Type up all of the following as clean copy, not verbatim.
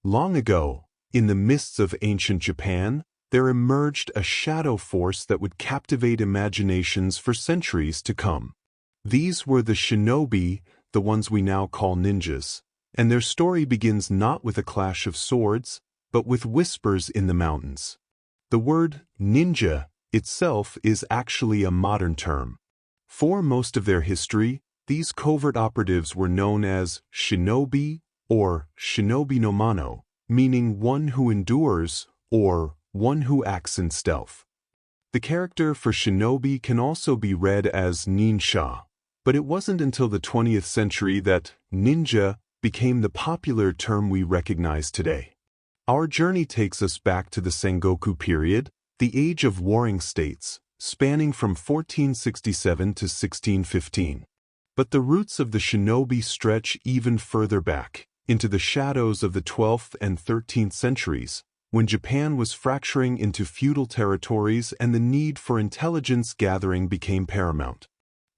Long ago, in the mists of ancient Japan, there emerged a shadow force that would captivate imaginations for centuries to come. These were the Shinobi, the ones we now call ninjas, and their story begins not with a clash of swords, but with whispers in the mountains. The word ninja itself is actually a modern term. For most of their history, these covert operatives were known as shinobi or shinobi no mano, meaning one who endures or one who acts in stealth. The character for shinobi can also be read as ninsha, but it wasn't until the 20th century that ninja became the popular term we recognize today. Our journey takes us back to the Sengoku period, the age of warring states, spanning from 1467 to 1615. But the roots of the shinobi stretch even further back, into the shadows of the 12th and 13th centuries, when Japan was fracturing into feudal territories and the need for intelligence gathering became paramount.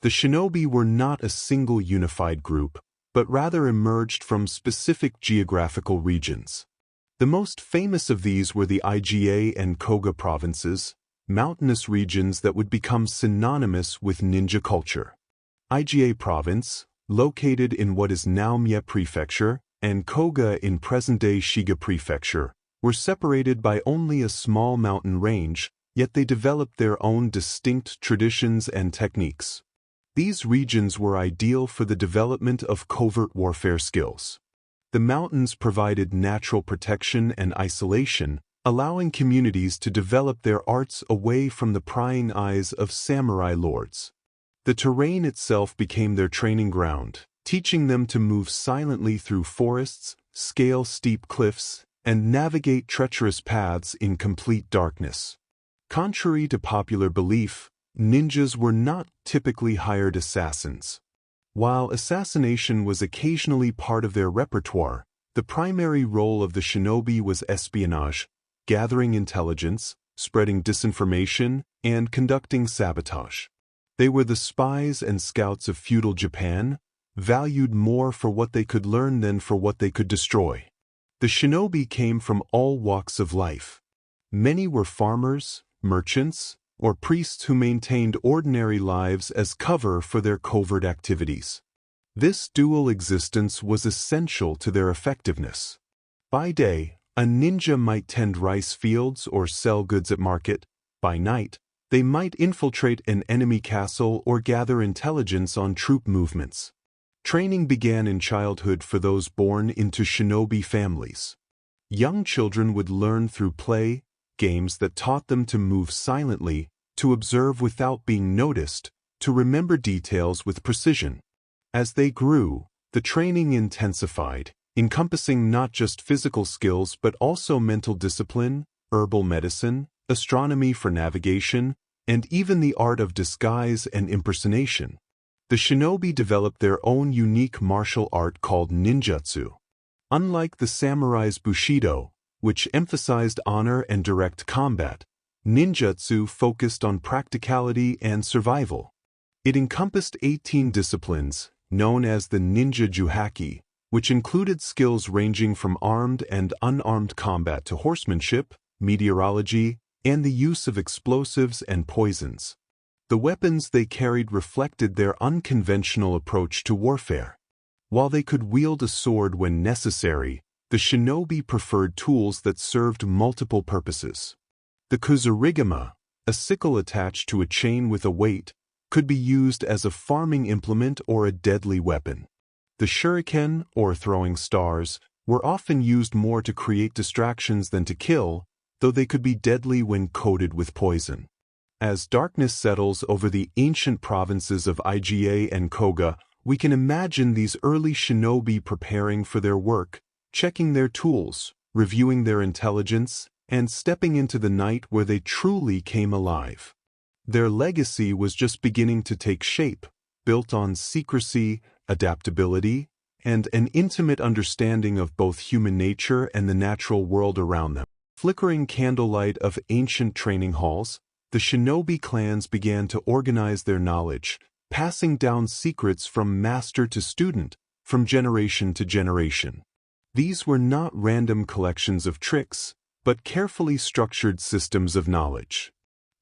The shinobi were not a single unified group, but rather emerged from specific geographical regions. The most famous of these were the Iga and Koga provinces, mountainous regions that would become synonymous with ninja culture. Iga province, located in what is now Mie Prefecture, and Koga in present-day Shiga Prefecture, were separated by only a small mountain range, yet they developed their own distinct traditions and techniques. These regions were ideal for the development of covert warfare skills. The mountains provided natural protection and isolation, allowing communities to develop their arts away from the prying eyes of samurai lords. The terrain itself became their training ground, teaching them to move silently through forests, scale steep cliffs, and navigate treacherous paths in complete darkness. Contrary to popular belief, ninjas were not typically hired assassins. While assassination was occasionally part of their repertoire, the primary role of the shinobi was espionage, gathering intelligence, spreading disinformation, and conducting sabotage. They were the spies and scouts of feudal Japan, valued more for what they could learn than for what they could destroy. The shinobi came from all walks of life. Many were farmers, merchants, or priests who maintained ordinary lives as cover for their covert activities. This dual existence was essential to their effectiveness. By day, a ninja might tend rice fields or sell goods at market. By night, they might infiltrate an enemy castle or gather intelligence on troop movements. Training began in childhood for those born into shinobi families. Young children would learn through play, games that taught them to move silently, to observe without being noticed, to remember details with precision. As they grew, the training intensified, encompassing not just physical skills but also mental discipline, herbal medicine, astronomy for navigation, and even the art of disguise and impersonation. The shinobi developed their own unique martial art called ninjutsu. Unlike the samurai's bushido, which emphasized honor and direct combat, ninjutsu focused on practicality and survival. It encompassed 18 disciplines, known as the ninja juhaki, which included skills ranging from armed and unarmed combat to horsemanship, meteorology, and the use of explosives and poisons. The weapons they carried reflected their unconventional approach to warfare. While they could wield a sword when necessary, the shinobi preferred tools that served multiple purposes. The kuzurigama, a sickle attached to a chain with a weight, could be used as a farming implement or a deadly weapon. The shuriken, or throwing stars, were often used more to create distractions than to kill, though they could be deadly when coated with poison. As darkness settles over the ancient provinces of Iga and Koga, we can imagine these early shinobi preparing for their work, checking their tools, reviewing their intelligence, and stepping into the night where they truly came alive. Their legacy was just beginning to take shape, built on secrecy, adaptability, and an intimate understanding of both human nature and the natural world around them. Flickering candlelight of ancient training halls, the shinobi clans began to organize their knowledge, passing down secrets from master to student, from generation to generation. These were not random collections of tricks, but carefully structured systems of knowledge.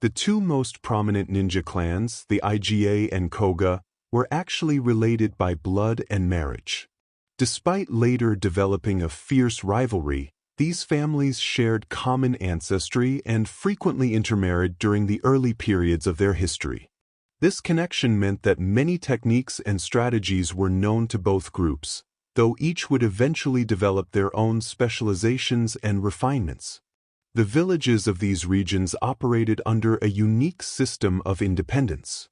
The two most prominent ninja clans, the IGA and Koga, were actually related by blood and marriage. Despite later developing a fierce rivalry, these families shared common ancestry and frequently intermarried during the early periods of their history. This connection meant that many techniques and strategies were known to both groups, though each would eventually develop their own specializations and refinements. The villages of these regions operated under a unique system of independence.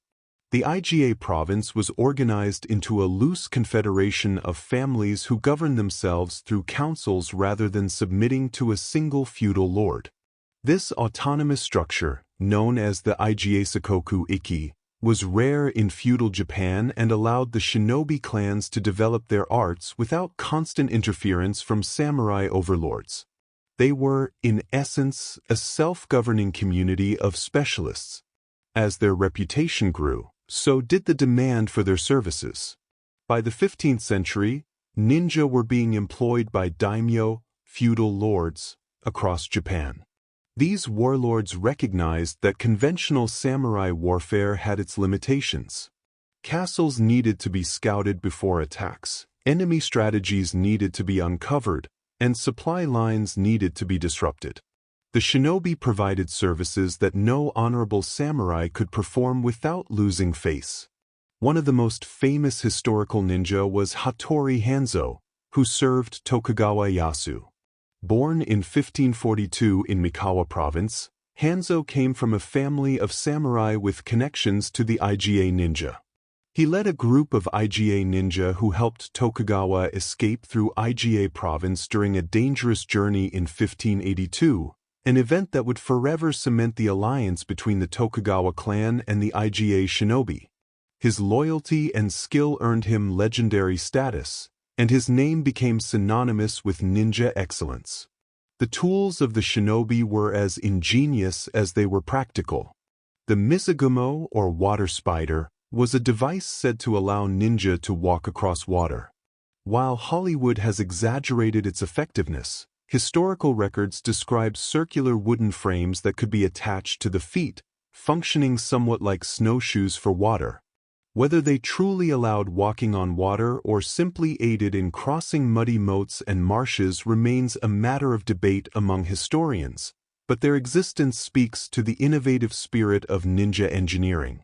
The IGA province was organized into a loose confederation of families who governed themselves through councils rather than submitting to a single feudal lord. This autonomous structure, known as the IGA Sakoku Iki, was rare in feudal Japan and allowed the Shinobi clans to develop their arts without constant interference from samurai overlords. They were, in essence, a self-governing community of specialists. As their reputation grew, so did the demand for their services. By the 15th century, ninja were being employed by daimyo, feudal lords, across Japan. These warlords recognized that conventional samurai warfare had its limitations. Castles needed to be scouted before attacks, enemy strategies needed to be uncovered, and supply lines needed to be disrupted. The shinobi provided services that no honorable samurai could perform without losing face. One of the most famous historical ninja was Hattori Hanzo, who served Tokugawa Ieyasu. Born in 1542 in Mikawa province, Hanzo came from a family of samurai with connections to the IGA ninja. He led a group of IGA ninja who helped Tokugawa escape through IGA province during a dangerous journey in 1582, an event that would forever cement the alliance between the Tokugawa clan and the IGA shinobi. His loyalty and skill earned him legendary status, and his name became synonymous with ninja excellence. The tools of the shinobi were as ingenious as they were practical. The mizugumo, or water spider, was a device said to allow ninja to walk across water. While Hollywood has exaggerated its effectiveness, historical records describe circular wooden frames that could be attached to the feet, functioning somewhat like snowshoes for water. Whether they truly allowed walking on water or simply aided in crossing muddy moats and marshes remains a matter of debate among historians, but their existence speaks to the innovative spirit of ninja engineering.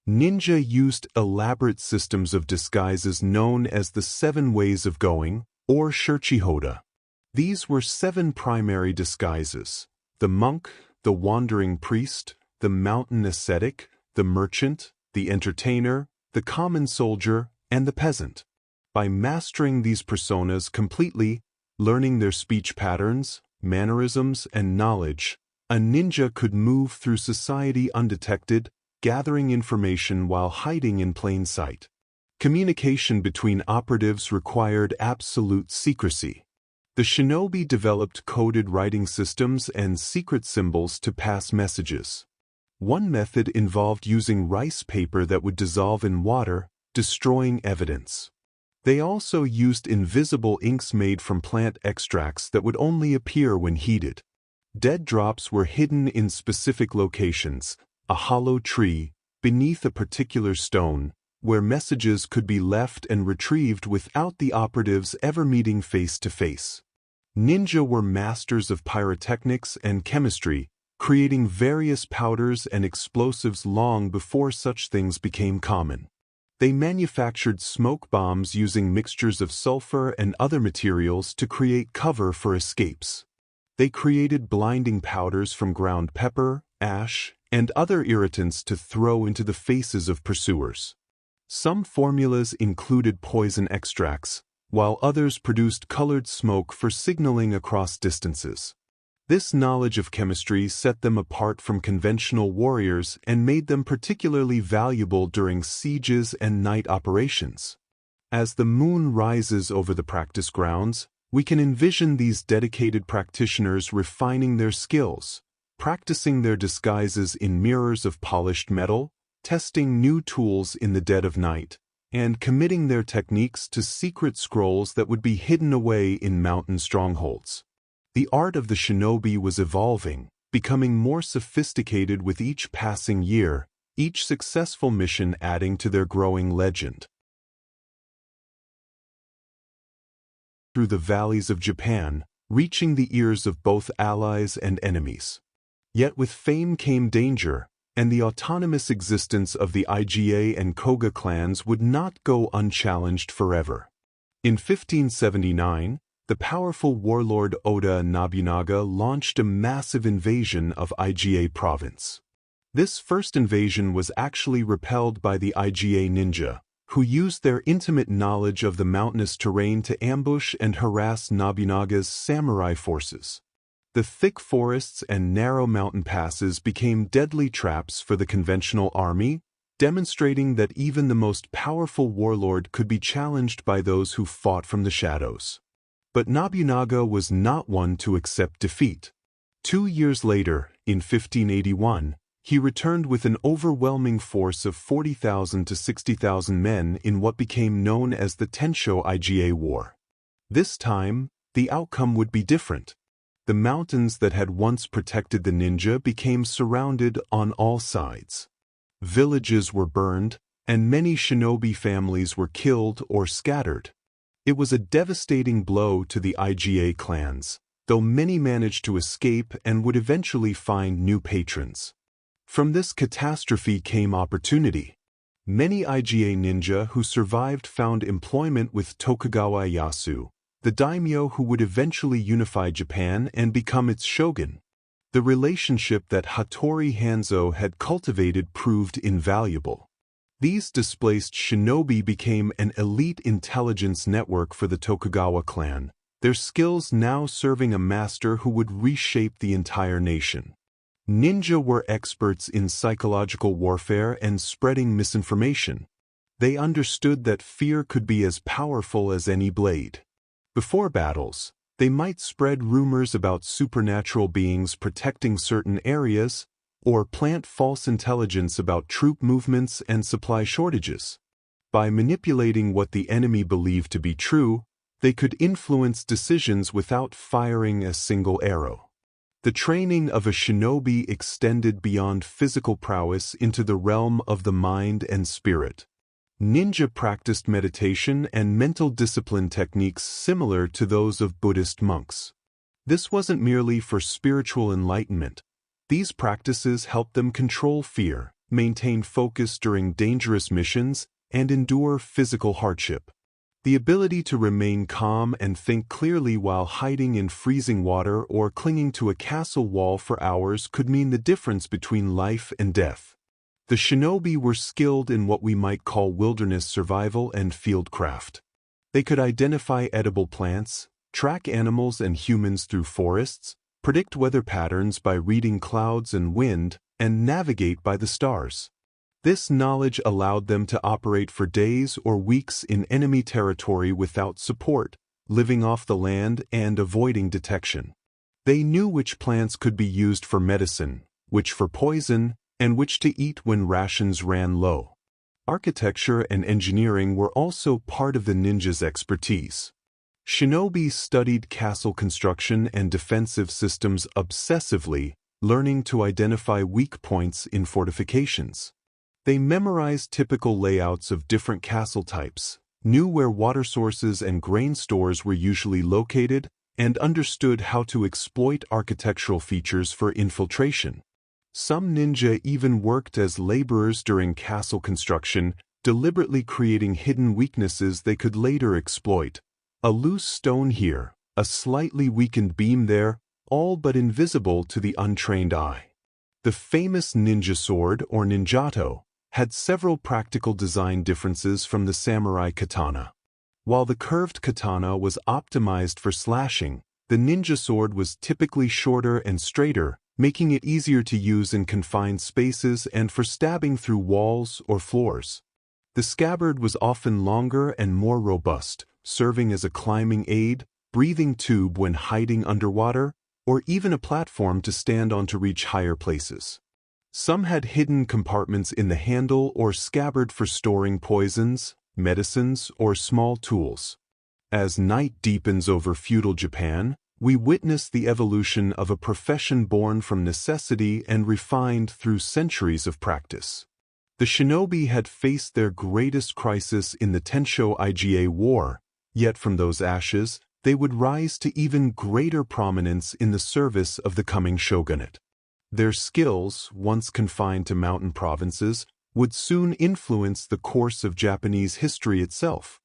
Ninja used elaborate systems of disguises known as the 7 ways of going, or Shurihoda. These were 7 primary disguises: the monk, the wandering priest, the mountain ascetic, the merchant, the entertainer, the common soldier, and the peasant. By mastering these personas completely, learning their speech patterns, mannerisms, and knowledge, a ninja could move through society undetected, gathering information while hiding in plain sight. Communication between operatives required absolute secrecy. The shinobi developed coded writing systems and secret symbols to pass messages. One method involved using rice paper that would dissolve in water, destroying evidence. They also used invisible inks made from plant extracts that would only appear when heated. Dead drops were hidden in specific locations, a hollow tree, beneath a particular stone, where messages could be left and retrieved without the operatives ever meeting face to face. Ninja were masters of pyrotechnics and chemistry, creating various powders and explosives long before such things became common. They manufactured smoke bombs using mixtures of sulfur and other materials to create cover for escapes. They created blinding powders from ground pepper, ash, and other irritants to throw into the faces of pursuers. Some formulas included poison extracts, while others produced colored smoke for signaling across distances. This knowledge of chemistry set them apart from conventional warriors and made them particularly valuable during sieges and night operations. As the moon rises over the practice grounds, we can envision these dedicated practitioners refining their skills, practicing their disguises in mirrors of polished metal, testing new tools in the dead of night, and committing their techniques to secret scrolls that would be hidden away in mountain strongholds. The art of the shinobi was evolving, becoming more sophisticated with each passing year, each successful mission adding to their growing legend. Through the valleys of Japan, reaching the ears of both allies and enemies. Yet with fame came danger, and the autonomous existence of the Iga and Koga clans would not go unchallenged forever. In 1579, the powerful warlord Oda Nobunaga launched a massive invasion of Iga province. This first invasion was actually repelled by the Iga ninja, who used their intimate knowledge of the mountainous terrain to ambush and harass Nobunaga's samurai forces. The thick forests and narrow mountain passes became deadly traps for the conventional army, demonstrating that even the most powerful warlord could be challenged by those who fought from the shadows. But Nobunaga was not one to accept defeat. 2 years later, in 1581, he returned with an overwhelming force of 40,000 to 60,000 men in what became known as the Tensho Iga War. This time, the outcome would be different. The mountains that had once protected the ninja became surrounded on all sides. Villages were burned, and many shinobi families were killed or scattered. It was a devastating blow to the Iga clans, though many managed to escape and would eventually find new patrons. From this catastrophe came opportunity. Many Iga ninja who survived found employment with Tokugawa Ieyasu, the daimyo who would eventually unify Japan and become its shogun. The relationship that Hattori Hanzo had cultivated proved invaluable. These displaced shinobi became an elite intelligence network for the Tokugawa clan, their skills now serving a master who would reshape the entire nation. Ninja were experts in psychological warfare and spreading misinformation. They understood that fear could be as powerful as any blade. Before battles, they might spread rumors about supernatural beings protecting certain areas, or plant false intelligence about troop movements and supply shortages. By manipulating what the enemy believed to be true, they could influence decisions without firing a single arrow. The training of a shinobi extended beyond physical prowess into the realm of the mind and spirit. Ninja practiced meditation and mental discipline techniques similar to those of Buddhist monks. This wasn't merely for spiritual enlightenment. These practices helped them control fear, maintain focus during dangerous missions, and endure physical hardship. The ability to remain calm and think clearly while hiding in freezing water or clinging to a castle wall for hours could mean the difference between life and death. The shinobi were skilled in what we might call wilderness survival and fieldcraft. They could identify edible plants, track animals and humans through forests, predict weather patterns by reading clouds and wind, and navigate by the stars. This knowledge allowed them to operate for days or weeks in enemy territory without support, living off the land and avoiding detection. They knew which plants could be used for medicine, which for poison, and which to eat when rations ran low. Architecture and engineering were also part of the ninja's expertise. Shinobi studied castle construction and defensive systems obsessively, learning to identify weak points in fortifications. They memorized typical layouts of different castle types, knew where water sources and grain stores were usually located, and understood how to exploit architectural features for infiltration. Some ninja even worked as laborers during castle construction, deliberately creating hidden weaknesses they could later exploit. A loose stone here, a slightly weakened beam there, all but invisible to the untrained eye. The famous ninja sword, or ninjato, had several practical design differences from the samurai katana. While the curved katana was optimized for slashing, the ninja sword was typically shorter and straighter, making it easier to use in confined spaces and for stabbing through walls or floors. The scabbard was often longer and more robust, serving as a climbing aid, breathing tube when hiding underwater, or even a platform to stand on to reach higher places. Some had hidden compartments in the handle or scabbard for storing poisons, medicines, or small tools. As night deepens over feudal Japan, we witness the evolution of a profession born from necessity and refined through centuries of practice. The shinobi had faced their greatest crisis in the Tensho-Iga War, yet from those ashes, they would rise to even greater prominence in the service of the coming shogunate. Their skills, once confined to mountain provinces, would soon influence the course of Japanese history itself.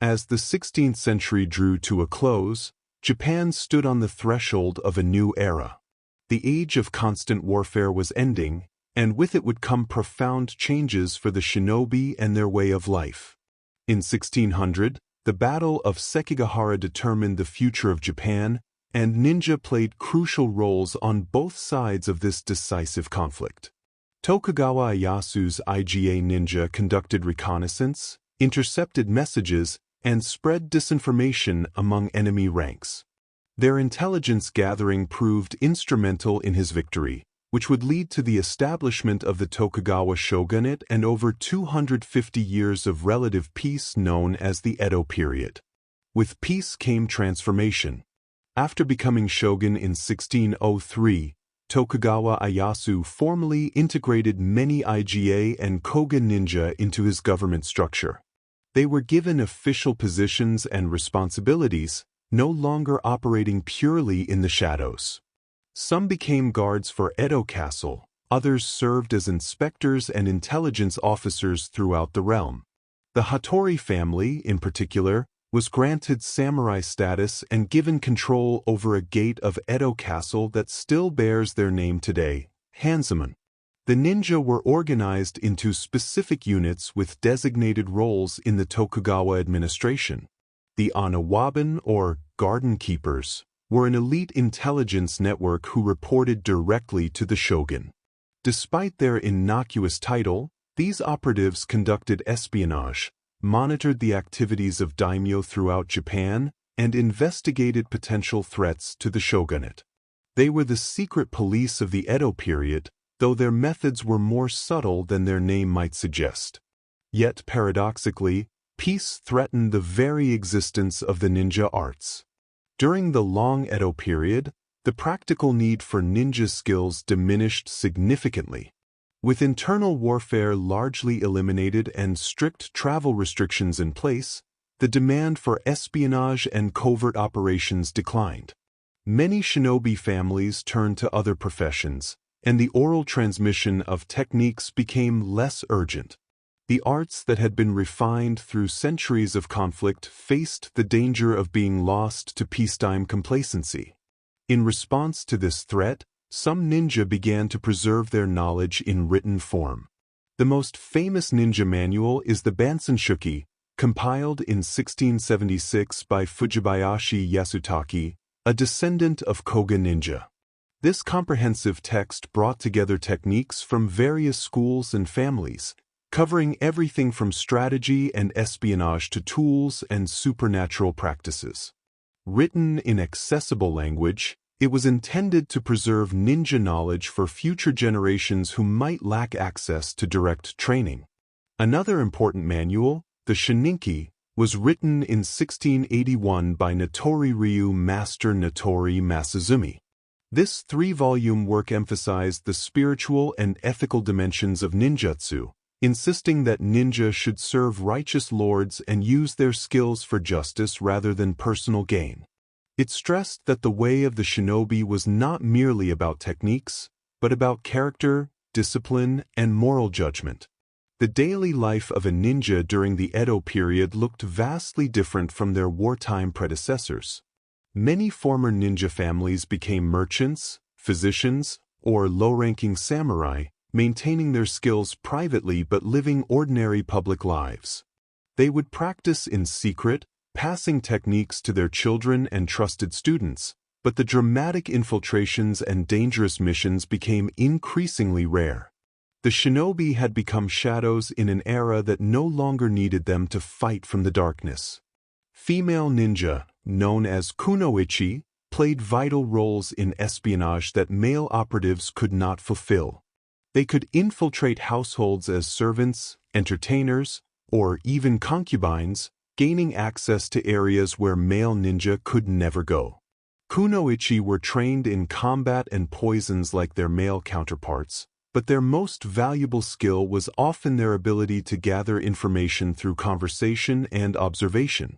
As the 16th century drew to a close, Japan stood on the threshold of a new era. The age of constant warfare was ending, and with it would come profound changes for the shinobi and their way of life. In 1600, the Battle of Sekigahara determined the future of Japan, and ninja played crucial roles on both sides of this decisive conflict. Tokugawa Ieyasu's Iga ninja conducted reconnaissance, intercepted messages, and spread disinformation among enemy ranks. Their intelligence gathering proved instrumental in his victory, which would lead to the establishment of the Tokugawa shogunate and over 250 years of relative peace known as the Edo period. With peace came transformation. After becoming shogun in 1603, Tokugawa Ieyasu formally integrated many Iga and Koga ninja into his government structure. They were given official positions and responsibilities, no longer operating purely in the shadows. Some became guards for Edo Castle, others served as inspectors and intelligence officers throughout the realm. The Hattori family, in particular, was granted samurai status and given control over a gate of Edo Castle that still bears their name today, Hanzaman. The ninja were organized into specific units with designated roles in the Tokugawa administration. The Anawaban, or garden keepers, were an elite intelligence network who reported directly to the shogun. Despite their innocuous title, these operatives conducted espionage, monitored the activities of daimyo throughout Japan, and investigated potential threats to the shogunate. They were the secret police of the Edo period, though their methods were more subtle than their name might suggest. Yet, paradoxically, peace threatened the very existence of the ninja arts. During the long Edo period, the practical need for ninja skills diminished significantly. With internal warfare largely eliminated and strict travel restrictions in place, the demand for espionage and covert operations declined. Many shinobi families turned to other professions, and the oral transmission of techniques became less urgent. The arts that had been refined through centuries of conflict faced the danger of being lost to peacetime complacency. In response to this threat, some ninja began to preserve their knowledge in written form. The most famous ninja manual is the Bansenshuki, compiled in 1676 by Fujibayashi Yasutake, a descendant of Koga ninja. This comprehensive text brought together techniques from various schools and families, covering everything from strategy and espionage to tools and supernatural practices. Written in accessible language, it was intended to preserve ninja knowledge for future generations who might lack access to direct training. Another important manual, the Shininki, was written in 1681 by Notori Ryu Master Notori Masazumi. This three-volume work emphasized the spiritual and ethical dimensions of ninjutsu, insisting that ninja should serve righteous lords and use their skills for justice rather than personal gain. It stressed that the way of the shinobi was not merely about techniques, but about character, discipline, and moral judgment. The daily life of a ninja during the Edo period looked vastly different from their wartime predecessors. Many former ninja families became merchants, physicians, or low-ranking samurai, maintaining their skills privately but living ordinary public lives. They would practice in secret, passing techniques to their children and trusted students, but the dramatic infiltrations and dangerous missions became increasingly rare. The shinobi had become shadows in an era that no longer needed them to fight from the darkness. Female ninja, known as kunoichi, played vital roles in espionage that male operatives could not fulfill. They could infiltrate households as servants, entertainers, or even concubines, gaining access to areas where male ninja could never go. Kunoichi were trained in combat and poisons like their male counterparts, but their most valuable skill was often their ability to gather information through conversation and observation.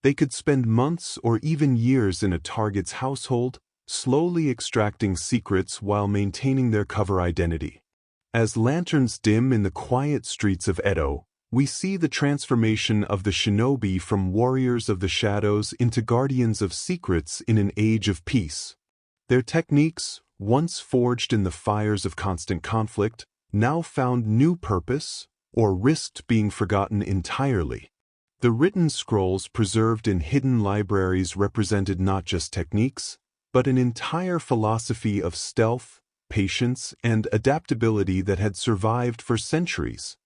They could spend months or even years in a target's household, slowly extracting secrets while maintaining their cover identity. As lanterns dim in the quiet streets of Edo, we see the transformation of the shinobi from warriors of the shadows into guardians of secrets in an age of peace. Their techniques, once forged in the fires of constant conflict, now found new purpose or risked being forgotten entirely. The written scrolls preserved in hidden libraries represented not just techniques, but an entire philosophy of stealth, patience, and adaptability that had survived for centuries.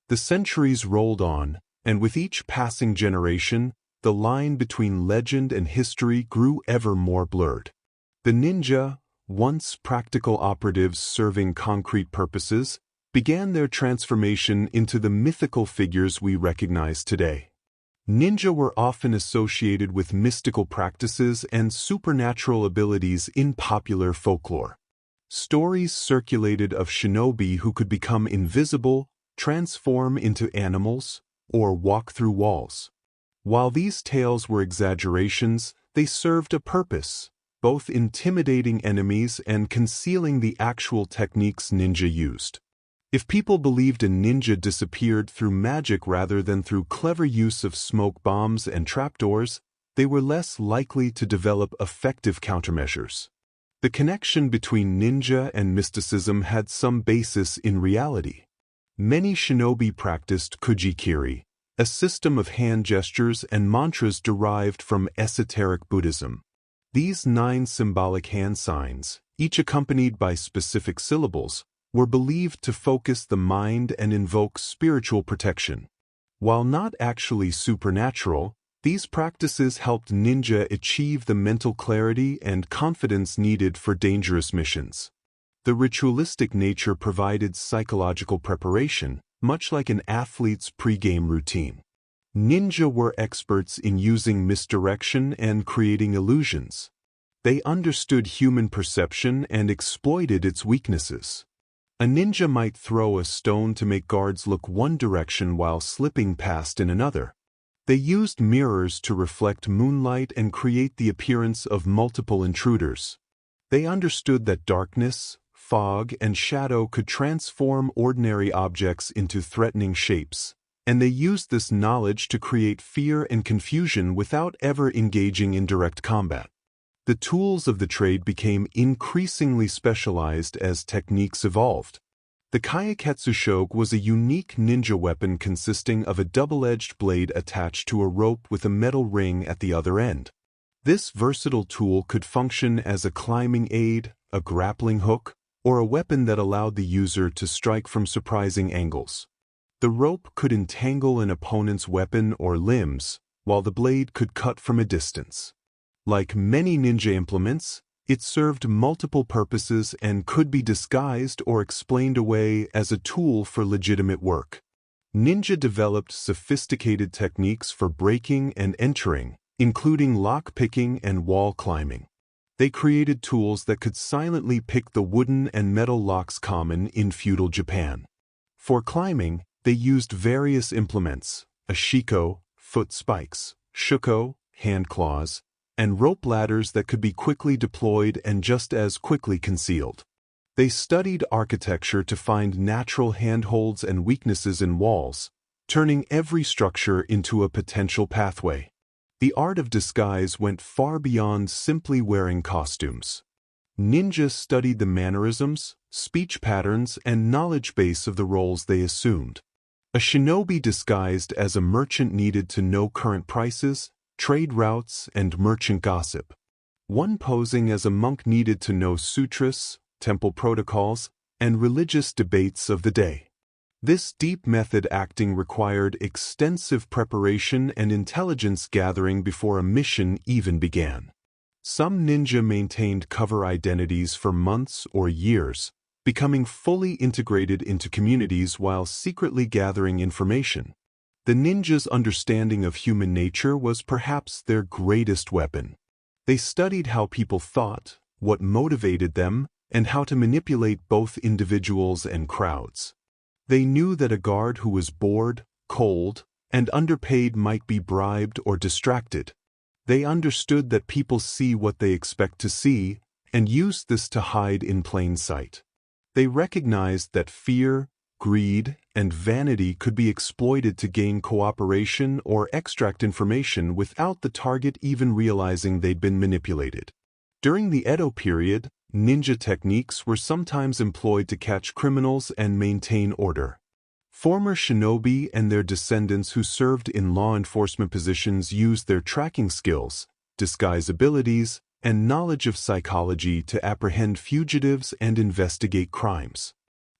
The centuries rolled on, and with each passing generation, the line between legend and history grew ever more blurred. The ninja, once practical operatives serving concrete purposes, began their transformation into the mythical figures we recognize today. Ninja were often associated with mystical practices and supernatural abilities in popular folklore. Stories circulated of shinobi who could become invisible, transform into animals, or walk through walls. While these tales were exaggerations, they served a purpose, both intimidating enemies and concealing the actual techniques ninja used. If people believed a ninja disappeared through magic rather than through clever use of smoke bombs and trapdoors, they were less likely to develop effective countermeasures. The connection between ninja and mysticism had some basis in reality. Many shinobi practiced kujikiri, a system of hand gestures and mantras derived from esoteric Buddhism. These 9 symbolic hand signs, each accompanied by specific syllables, were believed to focus the mind and invoke spiritual protection. While not actually supernatural, these practices helped ninja achieve the mental clarity and confidence needed for dangerous missions. The ritualistic nature provided psychological preparation, much like an athlete's pre-game routine. Ninja were experts in using misdirection and creating illusions. They understood human perception and exploited its weaknesses. A ninja might throw a stone to make guards look one direction while slipping past in another. They used mirrors to reflect moonlight and create the appearance of multiple intruders. They understood that darkness, fog, and shadow could transform ordinary objects into threatening shapes, and they used this knowledge to create fear and confusion without ever engaging in direct combat. The tools of the trade became increasingly specialized as techniques evolved. The Kayaketsu shoge was a unique ninja weapon consisting of a double-edged blade attached to a rope with a metal ring at the other end. This versatile tool could function as a climbing aid, a grappling hook, or a weapon that allowed the user to strike from surprising angles. The rope could entangle an opponent's weapon or limbs, while the blade could cut from a distance. Like many ninja implements, it served multiple purposes and could be disguised or explained away as a tool for legitimate work. Ninja developed sophisticated techniques for breaking and entering, including lock-picking and wall climbing. They created tools that could silently pick the wooden and metal locks common in feudal Japan. For climbing, they used various implements, a shiko, foot spikes, shuko, hand claws, and rope ladders that could be quickly deployed and just as quickly concealed. They studied architecture to find natural handholds and weaknesses in walls, turning every structure into a potential pathway. The art of disguise went far beyond simply wearing costumes. Ninja studied the mannerisms, speech patterns, and knowledge base of the roles they assumed. A shinobi disguised as a merchant needed to know current prices, trade routes, and merchant gossip. One posing as a monk needed to know sutras, temple protocols, and religious debates of the day. This deep method acting required extensive preparation and intelligence gathering before a mission even began. Some ninja maintained cover identities for months or years, becoming fully integrated into communities while secretly gathering information. The ninjas' understanding of human nature was perhaps their greatest weapon. They studied how people thought, what motivated them, and how to manipulate both individuals and crowds. They knew that a guard who was bored, cold, and underpaid might be bribed or distracted. They understood that people see what they expect to see, and used this to hide in plain sight. They recognized that fear, greed, and vanity could be exploited to gain cooperation or extract information without the target even realizing they'd been manipulated. During the Edo period, ninja techniques were sometimes employed to catch criminals and maintain order. Former shinobi and their descendants who served in law enforcement positions used their tracking skills, disguise abilities, and knowledge of psychology to apprehend fugitives and investigate crimes.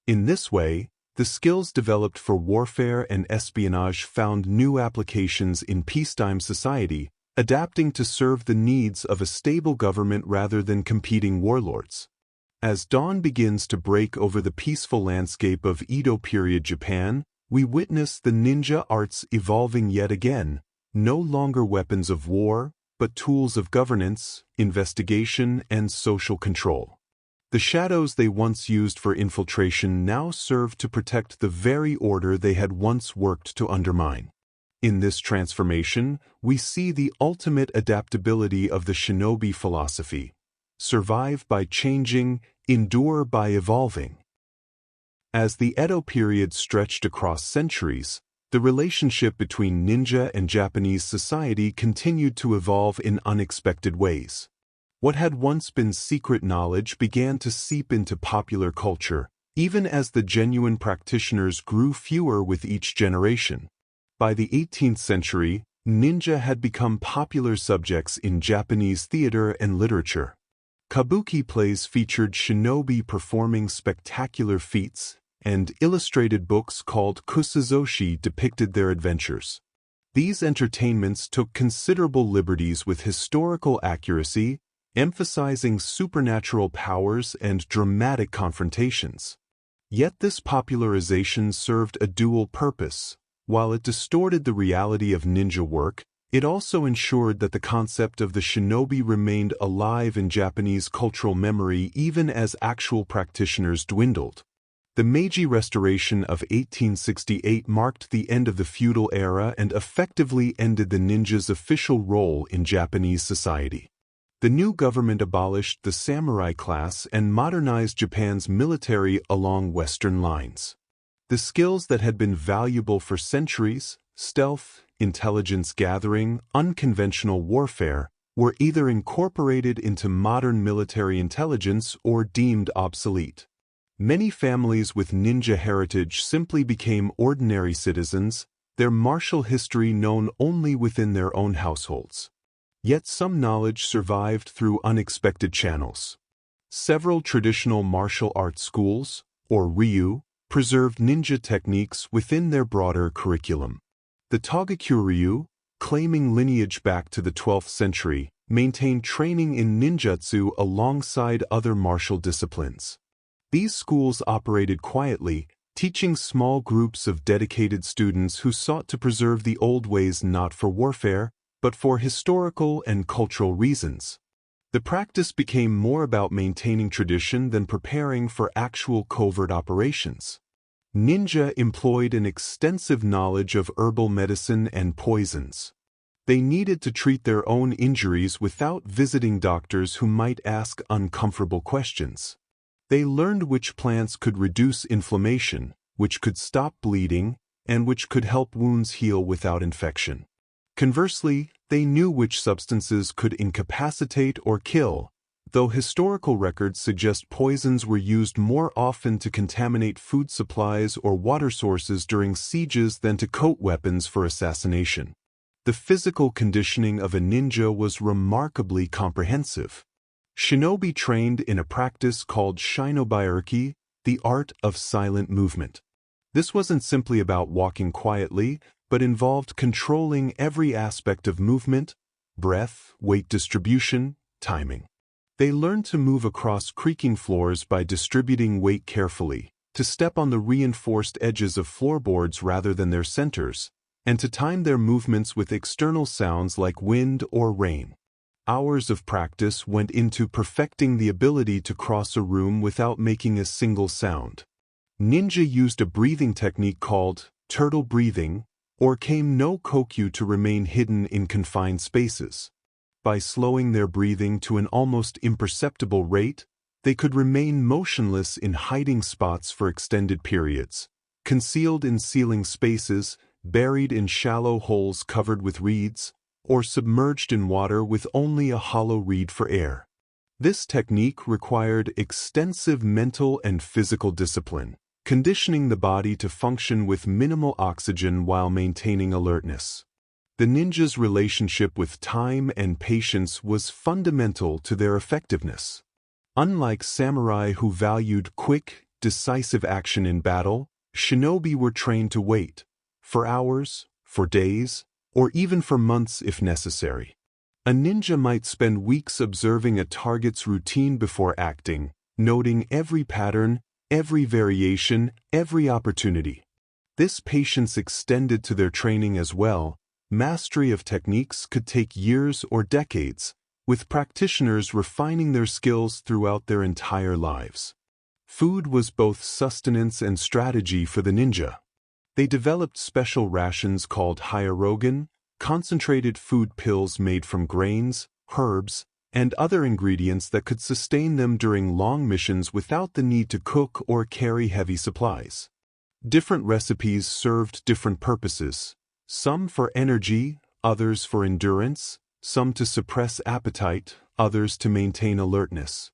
In this way, the skills developed for warfare and espionage found new applications in peacetime society, adapting to serve the needs of a stable government rather than competing warlords. As dawn begins to break over the peaceful landscape of Edo period Japan, we witness the ninja arts evolving yet again, no longer weapons of war, but tools of governance, investigation, and social control. The shadows they once used for infiltration now serve to protect the very order they had once worked to undermine. In this transformation, we see the ultimate adaptability of the shinobi philosophy: survive by changing, endure by evolving. As the Edo period stretched across centuries, the relationship between ninja and Japanese society continued to evolve in unexpected ways. What had once been secret knowledge began to seep into popular culture, even as the genuine practitioners grew fewer with each generation. By the 18th century, ninja had become popular subjects in Japanese theater and literature. Kabuki plays featured shinobi performing spectacular feats, and illustrated books called kusazoshi depicted their adventures. These entertainments took considerable liberties with historical accuracy, emphasizing supernatural powers and dramatic confrontations. Yet this popularization served a dual purpose. While it distorted the reality of ninja work, it also ensured that the concept of the shinobi remained alive in Japanese cultural memory even as actual practitioners dwindled. The Meiji Restoration of 1868 marked the end of the feudal era and effectively ended the ninja's official role in Japanese society. The new government abolished the samurai class and modernized Japan's military along Western lines. The skills that had been valuable for centuries, stealth, intelligence gathering, unconventional warfare, were either incorporated into modern military intelligence or deemed obsolete. Many families with ninja heritage simply became ordinary citizens, their martial history known only within their own households. Yet some knowledge survived through unexpected channels. Several traditional martial arts schools, or ryu, preserved ninja techniques within their broader curriculum. The Togakyu-ryu, claiming lineage back to the 12th century, maintained training in ninjutsu alongside other martial disciplines. These schools operated quietly, teaching small groups of dedicated students who sought to preserve the old ways not for warfare, but for historical and cultural reasons. The practice became more about maintaining tradition than preparing for actual covert operations. Ninja employed an extensive knowledge of herbal medicine and poisons. They needed to treat their own injuries without visiting doctors who might ask uncomfortable questions. They learned which plants could reduce inflammation, which could stop bleeding, and which could help wounds heal without infection. Conversely, they knew which substances could incapacitate or kill, though historical records suggest poisons were used more often to contaminate food supplies or water sources during sieges than to coat weapons for assassination. The physical conditioning of a ninja was remarkably comprehensive. Shinobi trained in a practice called Shinobi, the art of silent movement. This wasn't simply about walking quietly, but involved controlling every aspect of movement: breath, weight distribution, timing. They learned to move across creaking floors by distributing weight carefully, to step on the reinforced edges of floorboards rather than their centers, and to time their movements with external sounds like wind or rain. Hours of practice went into perfecting the ability to cross a room without making a single sound. Ninja used a breathing technique called turtle breathing, or kame no kokyu, to remain hidden in confined spaces. By slowing their breathing to an almost imperceptible rate, they could remain motionless in hiding spots for extended periods, concealed in ceiling spaces, buried in shallow holes covered with reeds, or submerged in water with only a hollow reed for air. This technique required extensive mental and physical discipline, conditioning the body to function with minimal oxygen while maintaining alertness. The ninjas' relationship with time and patience was fundamental to their effectiveness. Unlike samurai who valued quick, decisive action in battle, shinobi were trained to wait, for hours, for days, or even for months if necessary. A ninja might spend weeks observing a target's routine before acting, noting every pattern, every variation, every opportunity. This patience extended to their training as well. Mastery of techniques could take years or decades, with practitioners refining their skills throughout their entire lives. Food was both sustenance and strategy for the ninja. They developed special rations called hyarogen, concentrated food pills made from grains, herbs, and other ingredients that could sustain them during long missions without the need to cook or carry heavy supplies. Different recipes served different purposes, some for energy, others for endurance, some to suppress appetite, others to maintain alertness.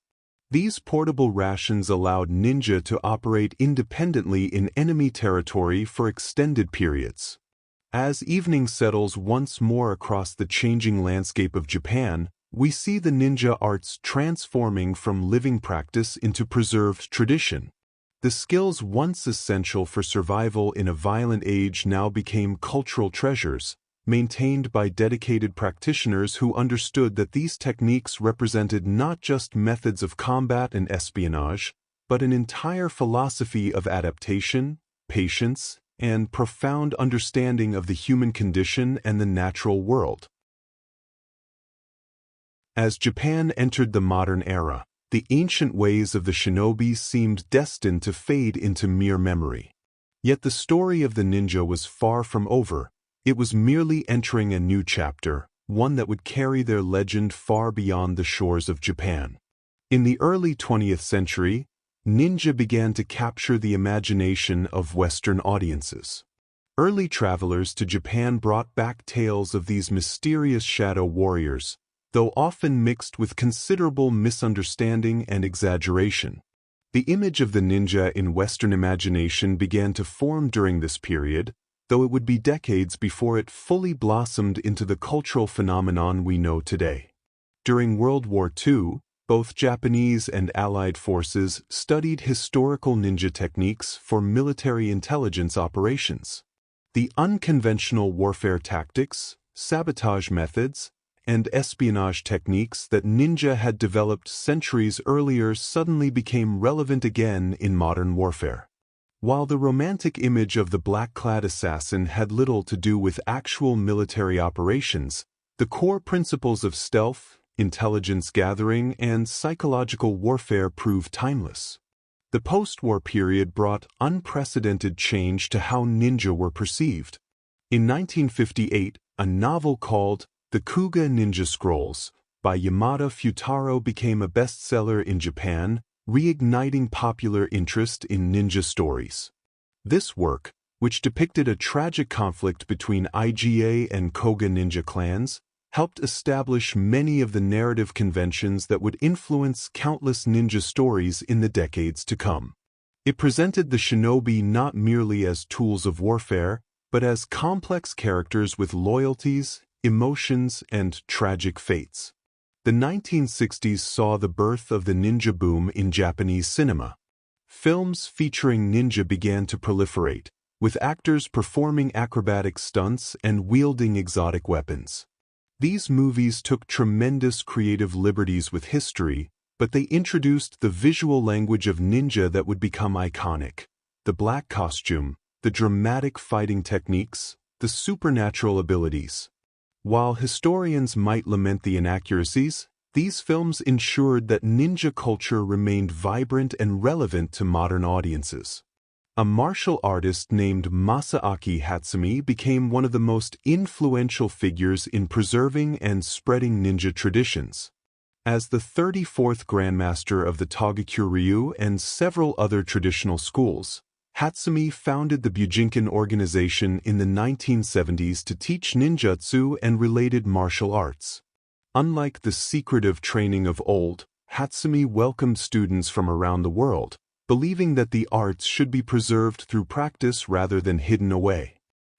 These portable rations allowed ninja to operate independently in enemy territory for extended periods. As evening settles once more across the changing landscape of Japan, we see the ninja arts transforming from living practice into preserved tradition. The skills once essential for survival in a violent age now became cultural treasures, maintained by dedicated practitioners who understood that these techniques represented not just methods of combat and espionage, but an entire philosophy of adaptation, patience, and profound understanding of the human condition and the natural world. As Japan entered the modern era, the ancient ways of the shinobi seemed destined to fade into mere memory. Yet the story of the ninja was far from over. It was merely entering a new chapter, one that would carry their legend far beyond the shores of Japan. In the early 20th century, ninja began to capture the imagination of Western audiences. Early travelers to Japan brought back tales of these mysterious shadow warriors, though often mixed with considerable misunderstanding and exaggeration. The image of the ninja in Western imagination began to form during this period, though it would be decades before it fully blossomed into the cultural phenomenon we know today. During World War II, both Japanese and Allied forces studied historical ninja techniques for military intelligence operations. The unconventional warfare tactics, sabotage methods, and espionage techniques that ninja had developed centuries earlier suddenly became relevant again in modern warfare. While the romantic image of the black-clad assassin had little to do with actual military operations, the core principles of stealth, intelligence gathering, and psychological warfare proved timeless. The post-war period brought unprecedented change to how ninja were perceived. In 1958, a novel called The Kuga Ninja Scrolls by Yamada Futaro became a bestseller in Japan, reigniting popular interest in ninja stories. This work, which depicted a tragic conflict between IGA and Koga ninja clans, helped establish many of the narrative conventions that would influence countless ninja stories in the decades to come. It presented the shinobi not merely as tools of warfare, but as complex characters with loyalties, emotions, and tragic fates. The 1960s saw the birth of the ninja boom in Japanese cinema. Films featuring ninja began to proliferate, with actors performing acrobatic stunts and wielding exotic weapons. These movies took tremendous creative liberties with history, but they introduced the visual language of ninja that would become iconic. The black costume, the dramatic fighting techniques, the supernatural abilities. While historians might lament the inaccuracies, these films ensured that ninja culture remained vibrant and relevant to modern audiences. A martial artist named Masaaki Hatsumi became one of the most influential figures in preserving and spreading ninja traditions. As the 34th Grandmaster of the Togakyu-ryu and several other traditional schools, Hatsumi founded the Bujinkan organization in the 1970s to teach ninjutsu and related martial arts. Unlike the secretive training of old, Hatsumi welcomed students from around the world, believing that the arts should be preserved through practice rather than hidden away.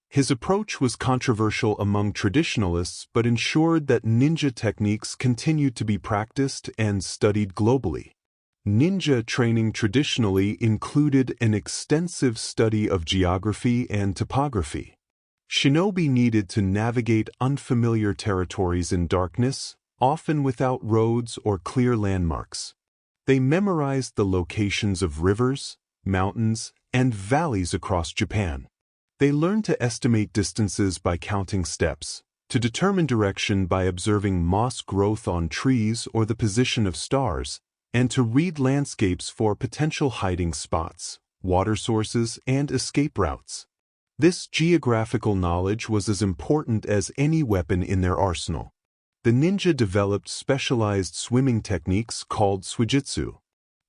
His approach was controversial among traditionalists but ensured that ninja techniques continued to be practiced and studied globally. Ninja training traditionally included an extensive study of geography and topography. Shinobi needed to navigate unfamiliar territories in darkness, often without roads or clear landmarks. They memorized the locations of rivers, mountains, and valleys across Japan. They learned to estimate distances by counting steps, to determine direction by observing moss growth on trees or the position of stars, and to read landscapes for potential hiding spots, water sources, and escape routes. This geographical knowledge was as important as any weapon in their arsenal. The ninja developed specialized swimming techniques called sujitsu.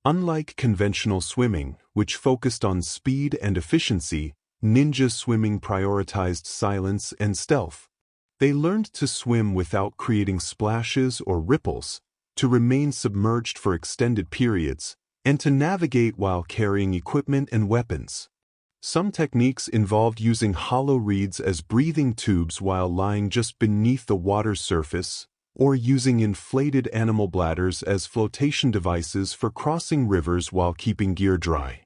Unlike conventional swimming, which focused on speed and efficiency, ninja swimming prioritized silence and stealth. They learned to swim without creating splashes or ripples, to remain submerged for extended periods, and to navigate while carrying equipment and weapons. Some techniques involved using hollow reeds as breathing tubes while lying just beneath the water's surface, or using inflated animal bladders as flotation devices for crossing rivers while keeping gear dry.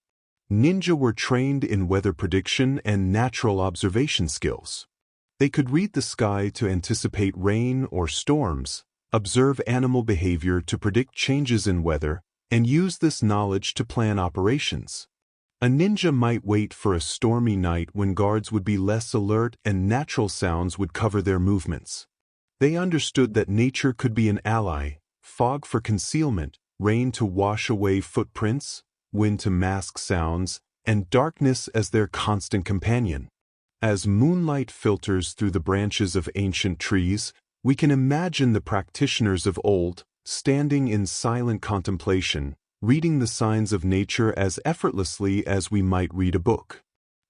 Ninja were trained in weather prediction and natural observation skills. They could read the sky to anticipate rain or storms, observe animal behavior to predict changes in weather, and use this knowledge to plan operations. A ninja might wait for a stormy night when guards would be less alert and natural sounds would cover their movements. They understood that nature could be an ally, fog for concealment, rain to wash away footprints, wind to mask sounds, and darkness as their constant companion. As moonlight filters through the branches of ancient trees, we can imagine the practitioners of old, standing in silent contemplation, reading the signs of nature as effortlessly as we might read a book.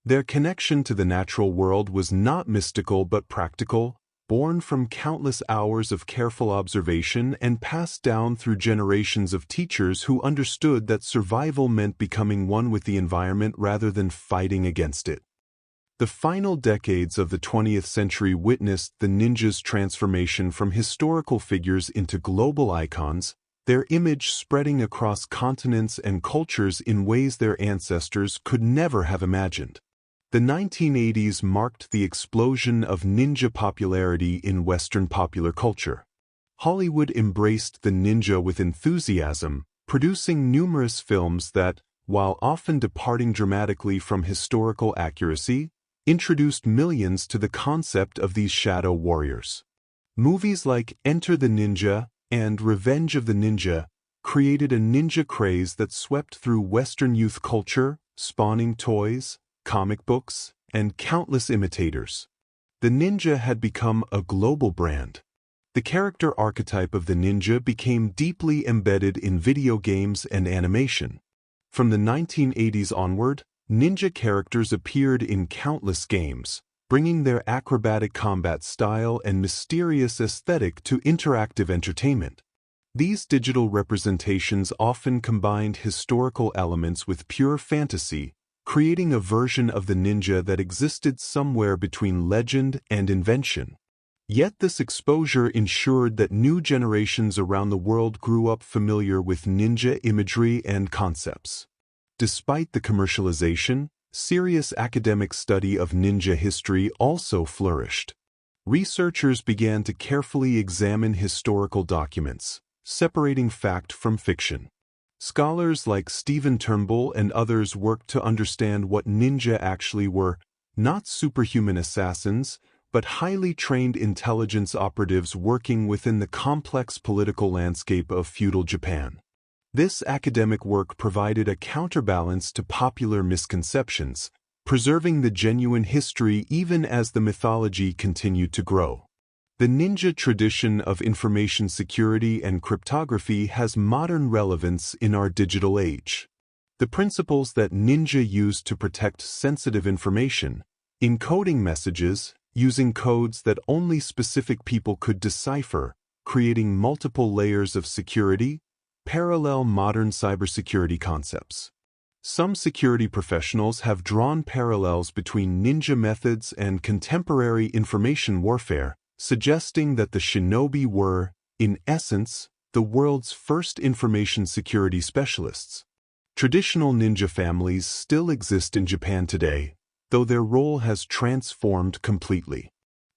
Their connection to the natural world was not mystical but practical, born from countless hours of careful observation and passed down through generations of teachers who understood that survival meant becoming one with the environment rather than fighting against it. The final decades of the 20th century witnessed the ninjas' transformation from historical figures into global icons, their image spreading across continents and cultures in ways their ancestors could never have imagined. The 1980s marked the explosion of ninja popularity in Western popular culture. Hollywood embraced the ninja with enthusiasm, producing numerous films that, while often departing dramatically from historical accuracy, introduced millions to the concept of these shadow warriors. Movies like Enter the Ninja and Revenge of the Ninja created a ninja craze that swept through Western youth culture, spawning toys, comic books, and countless imitators. The ninja had become a global brand. The character archetype of the ninja became deeply embedded in video games and animation. From the 1980s onward, ninja characters appeared in countless games, bringing their acrobatic combat style and mysterious aesthetic to interactive entertainment. These digital representations often combined historical elements with pure fantasy, creating a version of the ninja that existed somewhere between legend and invention. Yet this exposure ensured that new generations around the world grew up familiar with ninja imagery and concepts. Despite the commercialization, serious academic study of ninja history also flourished. Researchers began to carefully examine historical documents, separating fact from fiction. Scholars like Stephen Turnbull and others worked to understand what ninja actually were, not superhuman assassins, but highly trained intelligence operatives working within the complex political landscape of feudal Japan. This academic work provided a counterbalance to popular misconceptions, preserving the genuine history even as the mythology continued to grow. The ninja tradition of information security and cryptography has modern relevance in our digital age. The principles that ninja used to protect sensitive information, encoding messages, using codes that only specific people could decipher, creating multiple layers of security, parallel modern cybersecurity concepts. Some security professionals have drawn parallels between ninja methods and contemporary information warfare, suggesting that the shinobi were, in essence, the world's first information security specialists. Traditional ninja families still exist in Japan today, though their role has transformed completely.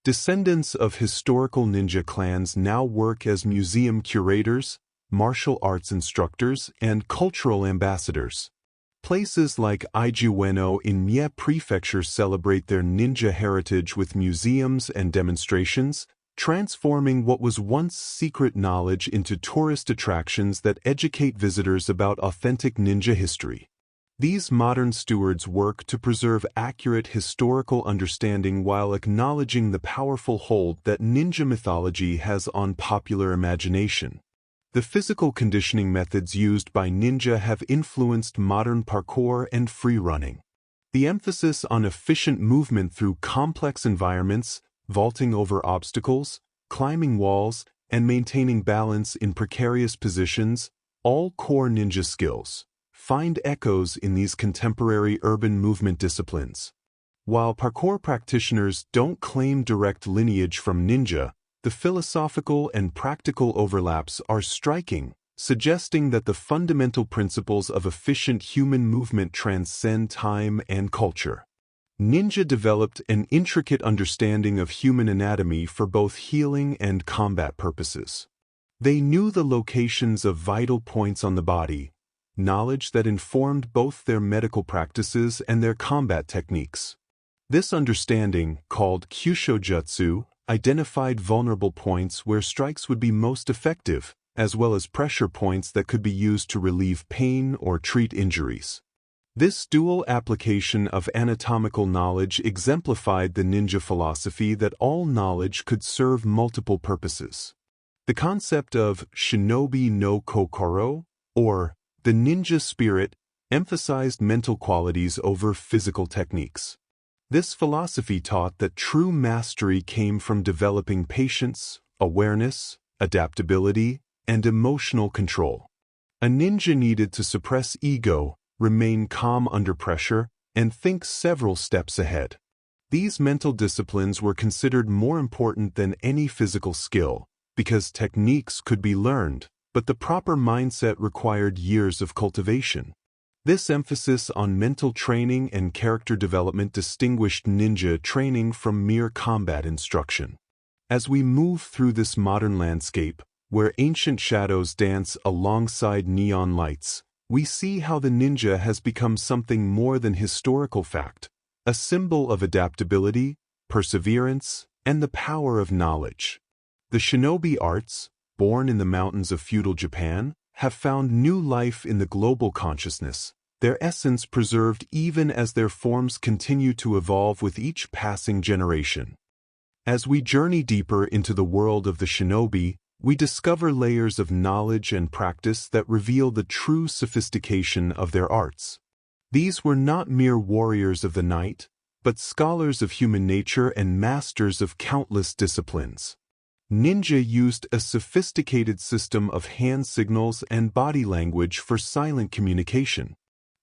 Descendants of historical ninja clans now work as museum curators, martial arts instructors, and cultural ambassadors. Places like Ijueno in Mie Prefecture celebrate their ninja heritage with museums and demonstrations, transforming what was once secret knowledge into tourist attractions that educate visitors about authentic ninja history. These modern stewards work to preserve accurate historical understanding while acknowledging the powerful hold that ninja mythology has on popular imagination. The physical conditioning methods used by ninja have influenced modern parkour and free running. The emphasis on efficient movement through complex environments, vaulting over obstacles, climbing walls, and maintaining balance in precarious positions, all core ninja skills, find echoes in these contemporary urban movement disciplines. While parkour practitioners don't claim direct lineage from ninja, the philosophical and practical overlaps are striking, suggesting that the fundamental principles of efficient human movement transcend time and culture. Ninja developed an intricate understanding of human anatomy for both healing and combat purposes. They knew the locations of vital points on the body, knowledge that informed both their medical practices and their combat techniques. This understanding, called Kyushojutsu, identified vulnerable points where strikes would be most effective, as well as pressure points that could be used to relieve pain or treat injuries. This dual application of anatomical knowledge exemplified the ninja philosophy that all knowledge could serve multiple purposes. The concept of Shinobi no Kokoro, or the ninja spirit, emphasized mental qualities over physical techniques. This philosophy taught that true mastery came from developing patience, awareness, adaptability, and emotional control. A ninja needed to suppress ego, remain calm under pressure, and think several steps ahead. These mental disciplines were considered more important than any physical skill, because techniques could be learned, but the proper mindset required years of cultivation. This emphasis on mental training and character development distinguished ninja training from mere combat instruction. As we move through this modern landscape, where ancient shadows dance alongside neon lights, we see how the ninja has become something more than historical fact, a symbol of adaptability, perseverance, and the power of knowledge. The shinobi arts, born in the mountains of feudal Japan, have found new life in the global consciousness, their essence preserved even as their forms continue to evolve with each passing generation. As we journey deeper into the world of the shinobi, we discover layers of knowledge and practice that reveal the true sophistication of their arts. These were not mere warriors of the night, but scholars of human nature and masters of countless disciplines. Ninja used a sophisticated system of hand signals and body language for silent communication.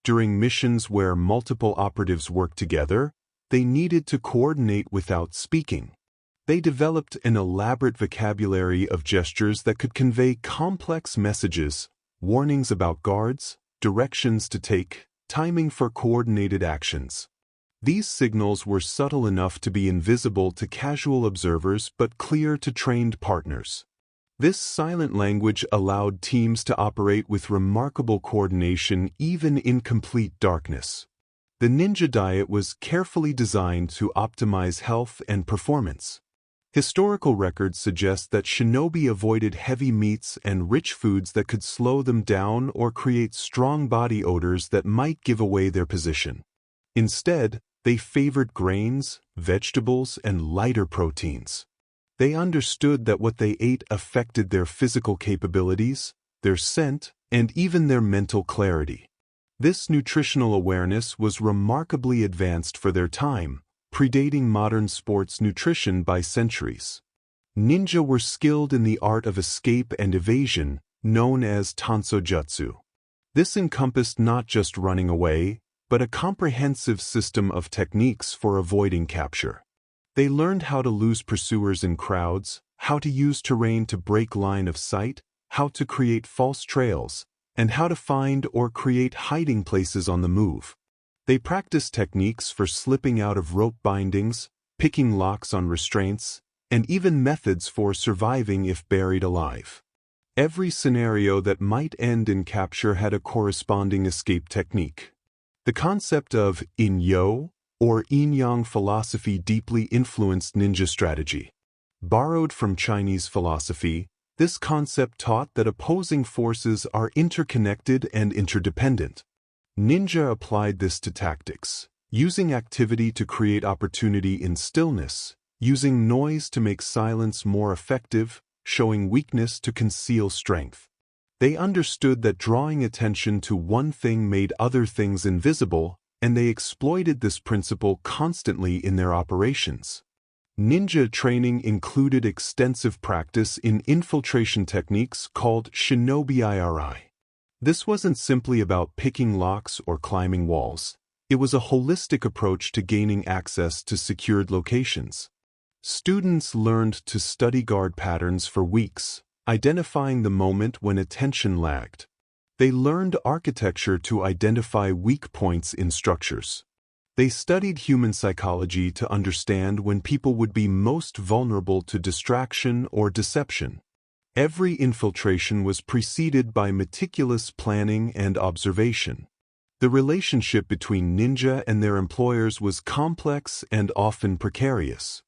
During missions where multiple operatives worked together, they needed to coordinate without speaking. They developed an elaborate vocabulary of gestures that could convey complex messages, warnings about guards, directions to take, timing for coordinated actions. These signals were subtle enough to be invisible to casual observers but clear to trained partners. This silent language allowed teams to operate with remarkable coordination even in complete darkness. The ninja diet was carefully designed to optimize health and performance. Historical records suggest that shinobi avoided heavy meats and rich foods that could slow them down or create strong body odors that might give away their position. Instead, they favored grains, vegetables, and lighter proteins. They understood that what they ate affected their physical capabilities, their scent, and even their mental clarity. This nutritional awareness was remarkably advanced for their time, predating modern sports nutrition by centuries. Ninja were skilled in the art of escape and evasion, known as tansojutsu. This encompassed not just running away, but a comprehensive system of techniques for avoiding capture. They learned how to lose pursuers in crowds, how to use terrain to break line of sight, how to create false trails, and how to find or create hiding places on the move. They practiced techniques for slipping out of rope bindings, picking locks on restraints, and even methods for surviving if buried alive. Every scenario that might end in capture had a corresponding escape technique. The concept of in-yo, or yin-yang philosophy deeply influenced ninja strategy. Borrowed from Chinese philosophy, this concept taught that opposing forces are interconnected and interdependent. Ninja applied this to tactics, using activity to create opportunity in stillness, using noise to make silence more effective, showing weakness to conceal strength. They understood that drawing attention to one thing made other things invisible, and they exploited this principle constantly in their operations. Ninja training included extensive practice in infiltration techniques called Shinobi IRI. This wasn't simply about picking locks or climbing walls. It was a holistic approach to gaining access to secured locations. Students learned to study guard patterns for weeks, identifying the moment when attention lagged. They learned architecture to identify weak points in structures. They studied human psychology to understand when people would be most vulnerable to distraction or deception. Every infiltration was preceded by meticulous planning and observation. The relationship between ninja and their employers was complex and often precarious.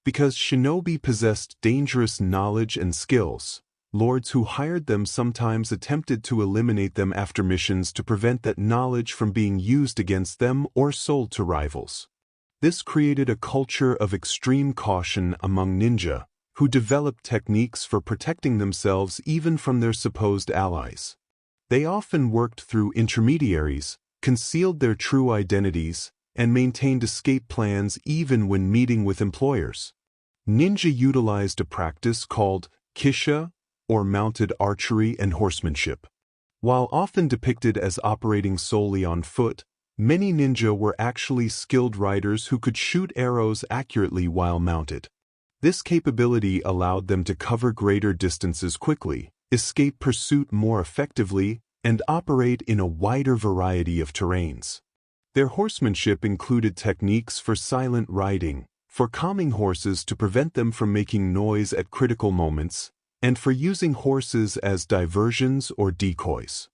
Because shinobi possessed dangerous knowledge and skills, lords who hired them sometimes attempted to eliminate them after missions to prevent that knowledge from being used against them or sold to rivals. This created a culture of extreme caution among ninja, who developed techniques for protecting themselves even from their supposed allies. They often worked through intermediaries, concealed their true identities, and maintained escape plans even when meeting with employers. Ninja utilized a practice called kisha, or mounted archery and horsemanship. While often depicted as operating solely on foot, many ninja were actually skilled riders who could shoot arrows accurately while mounted. This capability allowed them to cover greater distances quickly, escape pursuit more effectively, and operate in a wider variety of terrains. Their horsemanship included techniques for silent riding, for calming horses to prevent them from making noise at critical moments, and for using horses as diversions or decoys.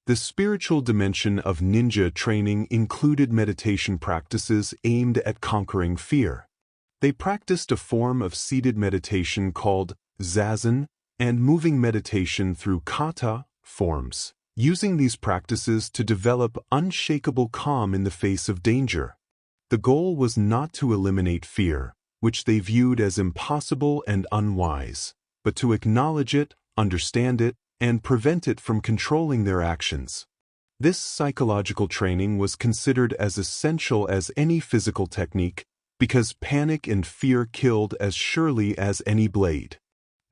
The spiritual dimension of ninja training included meditation practices aimed at conquering fear. They practiced a form of seated meditation called zazen and moving meditation through kata forms, using these practices to develop unshakable calm in the face of danger. The goal was not to eliminate fear, which they viewed as impossible and unwise, but to acknowledge it, understand it, and prevent it from controlling their actions. This psychological training was considered as essential as any physical technique, because panic and fear killed as surely as any blade.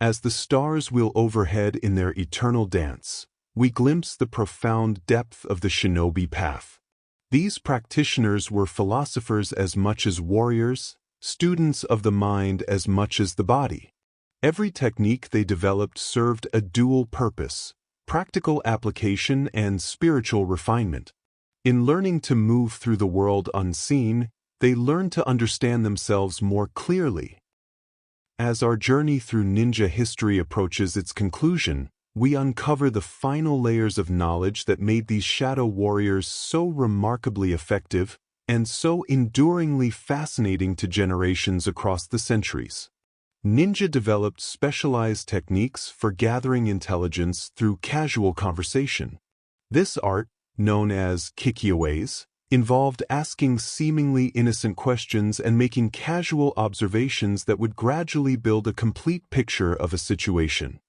As the stars wheel overhead in their eternal dance, we glimpse the profound depth of the shinobi path. These practitioners were philosophers as much as warriors, students of the mind as much as the body. Every technique they developed served a dual purpose: practical application and spiritual refinement. In learning to move through the world unseen, they learned to understand themselves more clearly. As our journey through ninja history approaches its conclusion, we uncover the final layers of knowledge that made these shadow warriors so remarkably effective and so enduringly fascinating to generations across the centuries. Ninja developed specialized techniques for gathering intelligence through casual conversation. This art, known as kikyoways, involved asking seemingly innocent questions and making casual observations that would gradually build a complete picture of a situation.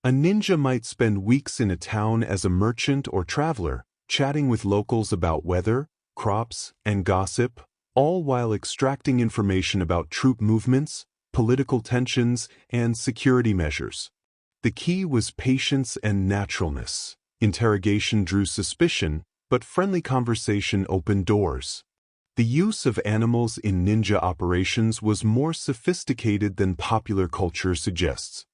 A ninja might spend weeks in a town as a merchant or traveler, chatting with locals about weather, crops, and gossip, all while extracting information about troop movements, political tensions, and security measures. The key was patience and naturalness. Interrogation drew suspicion, but friendly conversation opened doors. The use of animals in ninja operations was more sophisticated than popular culture suggests.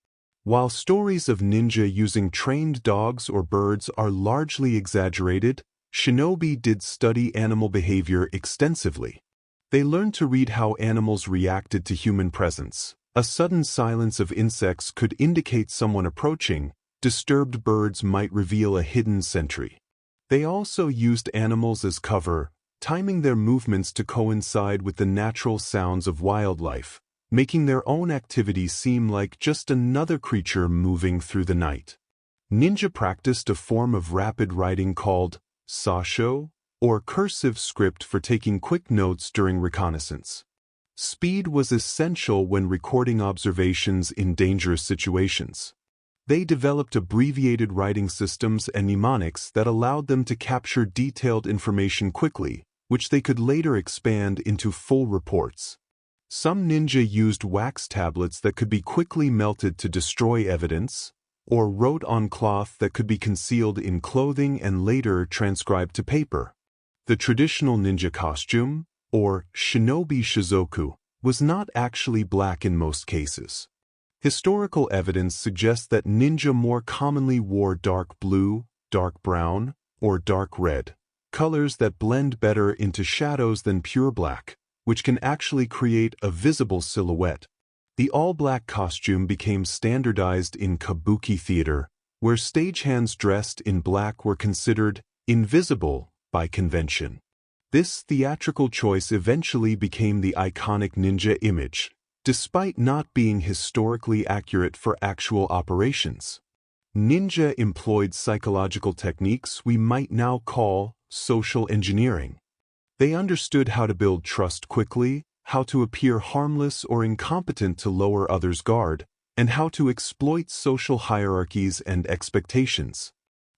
While stories of ninja using trained dogs or birds are largely exaggerated, Shinobi did study animal behavior extensively. They learned to read how animals reacted to human presence. A sudden silence of insects could indicate someone approaching. Disturbed birds might reveal a hidden sentry. They also used animals as cover, timing their movements to coincide with the natural sounds of wildlife, making their own activities seem like just another creature moving through the night. Ninja practiced a form of rapid writing called sasho, or cursive script for taking quick notes during reconnaissance. Speed was essential when recording observations in dangerous situations. They developed abbreviated writing systems and mnemonics that allowed them to capture detailed information quickly, which they could later expand into full reports. Some ninja used wax tablets that could be quickly melted to destroy evidence, or wrote on cloth that could be concealed in clothing and later transcribed to paper. The traditional ninja costume, or Shinobi shizoku, was not actually black in most cases. Historical evidence suggests that ninja more commonly wore dark blue, dark brown, or dark red, colors that blend better into shadows than pure black, which can actually create a visible silhouette. The all-black costume became standardized in kabuki theater, where stagehands dressed in black were considered invisible by convention. This theatrical choice eventually became the iconic ninja image, despite not being historically accurate for actual operations. Ninja employed psychological techniques we might now call social engineering. They understood how to build trust quickly, how to appear harmless or incompetent to lower others' guard, and how to exploit social hierarchies and expectations.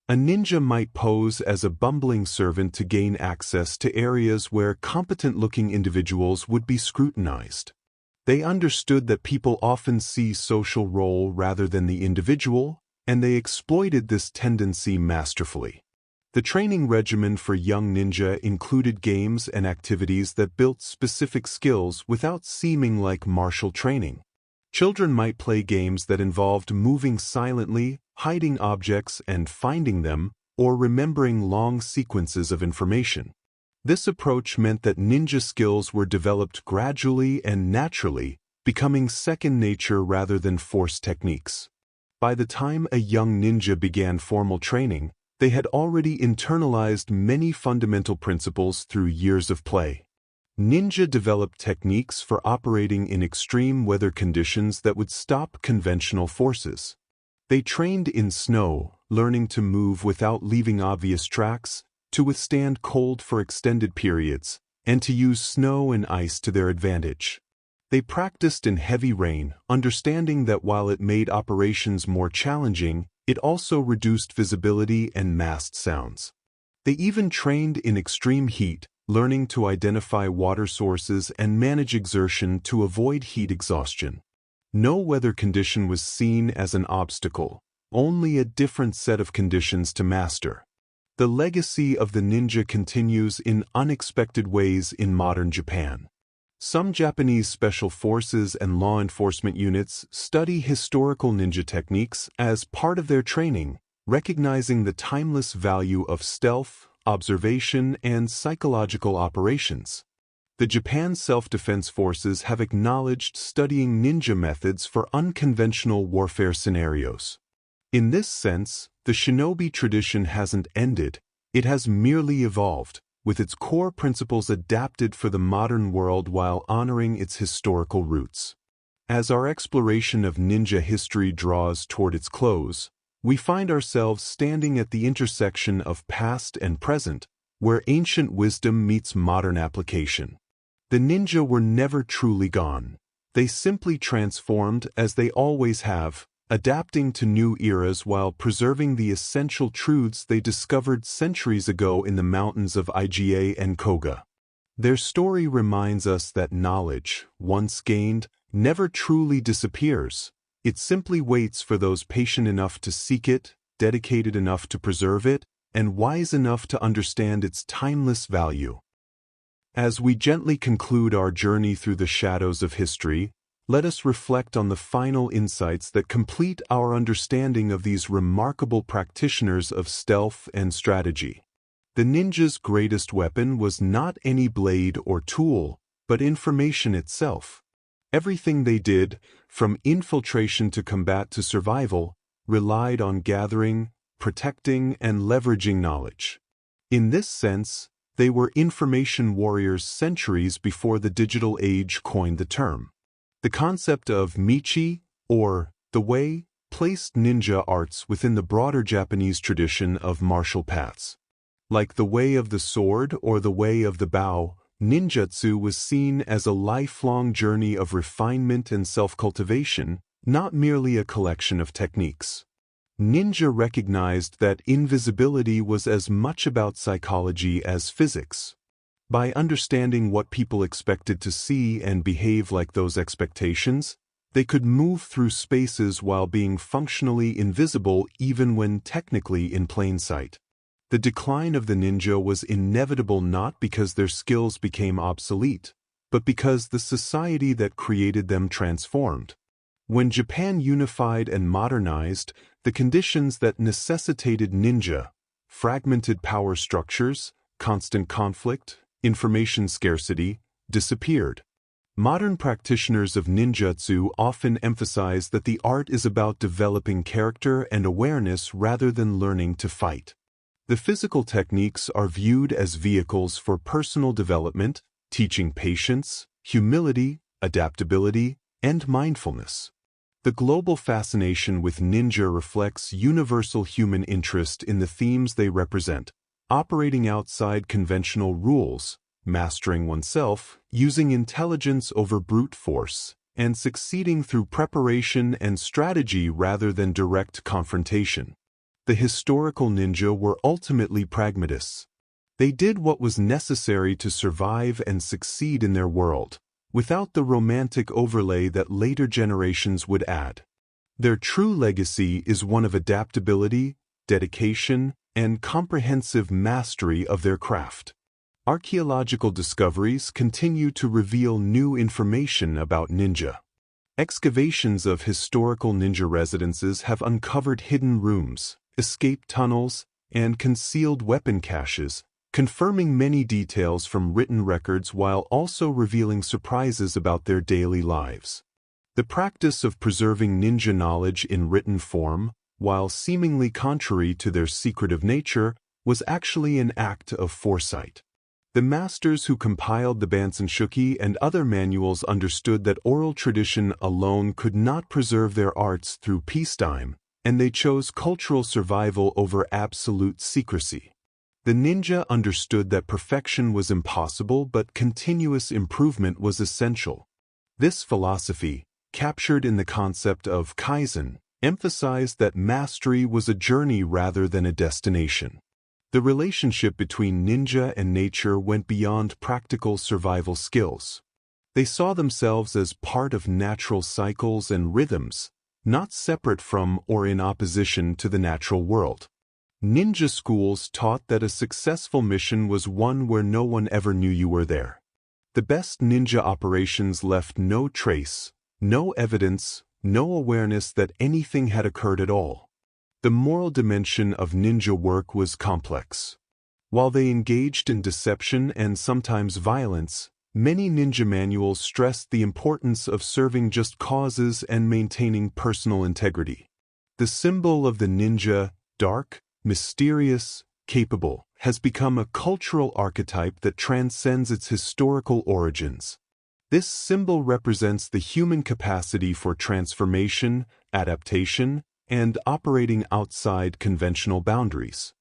A ninja might pose as a bumbling servant to gain access to areas where competent-looking individuals would be scrutinized. They understood that people often see social role rather than the individual, and they exploited this tendency masterfully. The training regimen for young ninja included games and activities that built specific skills without seeming like martial training. Children might play games that involved moving silently, hiding objects and finding them, or remembering long sequences of information. This approach meant that ninja skills were developed gradually and naturally, becoming second nature rather than forced techniques. By the time a young ninja began formal training, they had already internalized many fundamental principles through years of play. Ninja developed techniques for operating in extreme weather conditions that would stop conventional forces. They trained in snow, learning to move without leaving obvious tracks, to withstand cold for extended periods, and to use snow and ice to their advantage. They practiced in heavy rain, understanding that while it made operations more challenging, it also reduced visibility and masked sounds. They even trained in extreme heat, learning to identify water sources and manage exertion to avoid heat exhaustion. No weather condition was seen as an obstacle, only a different set of conditions to master. The legacy of the ninja continues in unexpected ways in modern Japan. Some Japanese special forces and law enforcement units study historical ninja techniques as part of their training, recognizing the timeless value of stealth, observation, and psychological operations. The Japan Self-Defense Forces have acknowledged studying ninja methods for unconventional warfare scenarios. In this sense, the Shinobi tradition hasn't ended, it has merely evolved, with its core principles adapted for the modern world while honoring its historical roots. As our exploration of ninja history draws toward its close, we find ourselves standing at the intersection of past and present, where ancient wisdom meets modern application. The ninja were never truly gone. They simply transformed, as they always have, adapting to new eras while preserving the essential truths they discovered centuries ago in the mountains of Iga and Koga. Their story reminds us that knowledge, once gained, never truly disappears. It simply waits for those patient enough to seek it, dedicated enough to preserve it, and wise enough to understand its timeless value. As we gently conclude our journey through the shadows of history, let us reflect on the final insights that complete our understanding of these remarkable practitioners of stealth and strategy. The ninja's greatest weapon was not any blade or tool, but information itself. Everything they did, from infiltration to combat to survival, relied on gathering, protecting, and leveraging knowledge. In this sense, they were information warriors centuries before the digital age coined the term. The concept of Michi, or the way, placed ninja arts within the broader Japanese tradition of martial paths. Like the way of the sword or the way of the bow, ninjutsu was seen as a lifelong journey of refinement and self-cultivation, not merely a collection of techniques. Ninja recognized that invisibility was as much about psychology as physics. By understanding what people expected to see and behave like those expectations, they could move through spaces while being functionally invisible even when technically in plain sight. The decline of the ninja was inevitable not because their skills became obsolete, but because the society that created them transformed. When Japan unified and modernized, the conditions that necessitated ninja, fragmented power structures, constant conflict, information scarcity, disappeared. Modern practitioners of ninjutsu often emphasize that the art is about developing character and awareness rather than learning to fight. The physical techniques are viewed as vehicles for personal development, teaching patience, humility, adaptability, and mindfulness. The global fascination with ninja reflects universal human interest in the themes they represent, operating outside conventional rules, mastering oneself, using intelligence over brute force, and succeeding through preparation and strategy rather than direct confrontation. The historical ninja were ultimately pragmatists. They did what was necessary to survive and succeed in their world, without the romantic overlay that later generations would add. Their true legacy is one of adaptability, dedication, and comprehensive mastery of their craft. Archaeological discoveries continue to reveal new information about ninja. Excavations of historical ninja residences have uncovered hidden rooms, escape tunnels, and concealed weapon caches, confirming many details from written records while also revealing surprises about their daily lives. The practice of preserving ninja knowledge in written form, while seemingly contrary to their secretive nature, was actually an act of foresight. The masters who compiled the Bansenshuki and other manuals understood that oral tradition alone could not preserve their arts through peacetime, and they chose cultural survival over absolute secrecy. The ninja understood that perfection was impossible but continuous improvement was essential. This philosophy, captured in the concept of Kaizen, emphasized that mastery was a journey rather than a destination. The relationship between ninja and nature went beyond practical survival skills. They saw themselves as part of natural cycles and rhythms, not separate from or in opposition to the natural world. Ninja schools taught that a successful mission was one where no one ever knew you were there. The best ninja operations left no trace, no evidence, no awareness that anything had occurred at all. The moral dimension of ninja work was complex. While they engaged in deception and sometimes violence, Many ninja manuals stressed the importance of serving just causes and maintaining personal integrity. The symbol of the ninja, dark, mysterious, capable, has become a cultural archetype that transcends its historical origins. This symbol represents the human capacity for transformation, adaptation, and operating outside conventional boundaries.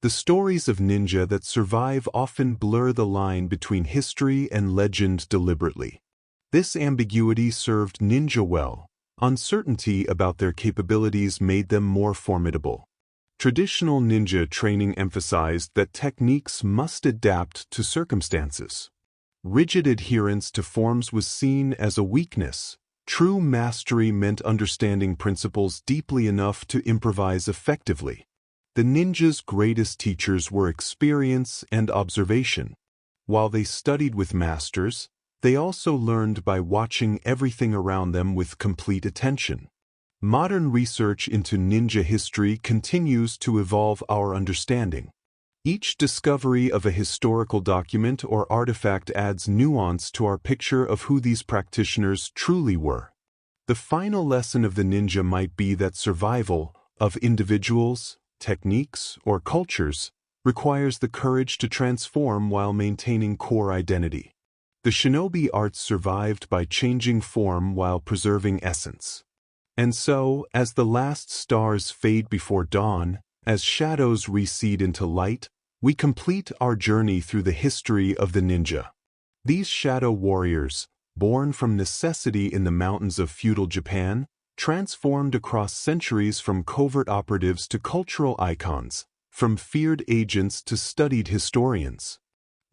The stories of ninja that survive often blur the line between history and legend deliberately. This ambiguity served ninja well. Uncertainty about their capabilities made them more formidable. Traditional ninja training emphasized that techniques must adapt to circumstances. Rigid adherence to forms was seen as a weakness. True mastery meant understanding principles deeply enough to improvise effectively. The ninjas' greatest teachers were experience and observation. While they studied with masters, they also learned by watching everything around them with complete attention. Modern research into ninja history continues to evolve our understanding. Each discovery of a historical document or artifact adds nuance to our picture of who these practitioners truly were. The final lesson of the ninja might be that survival of individuals, techniques, or cultures requires the courage to transform while maintaining core identity. The shinobi art survived by changing form while preserving essence. And so, as the last stars fade before dawn, as shadows recede into light, we complete our journey through the history of the ninja. These shadow warriors, born from necessity in the mountains of feudal Japan, transformed across centuries from covert operatives to cultural icons, from feared agents to studied historians.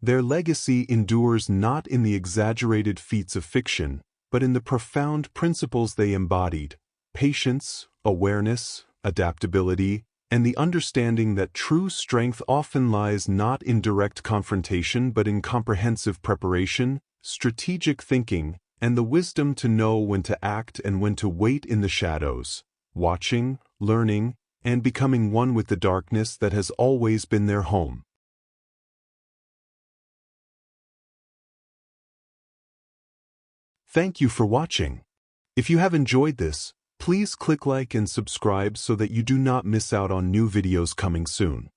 Their legacy endures not in the exaggerated feats of fiction, but in the profound principles they embodied: patience, awareness, adaptability, and the understanding that true strength often lies not in direct confrontation but in comprehensive preparation, strategic thinking, and the wisdom to know when to act and when to wait in the shadows, watching, learning, and becoming one with the darkness that has always been their home. Thank you for watching. If you have enjoyed this, please click like and subscribe so that you do not miss out on new videos coming soon.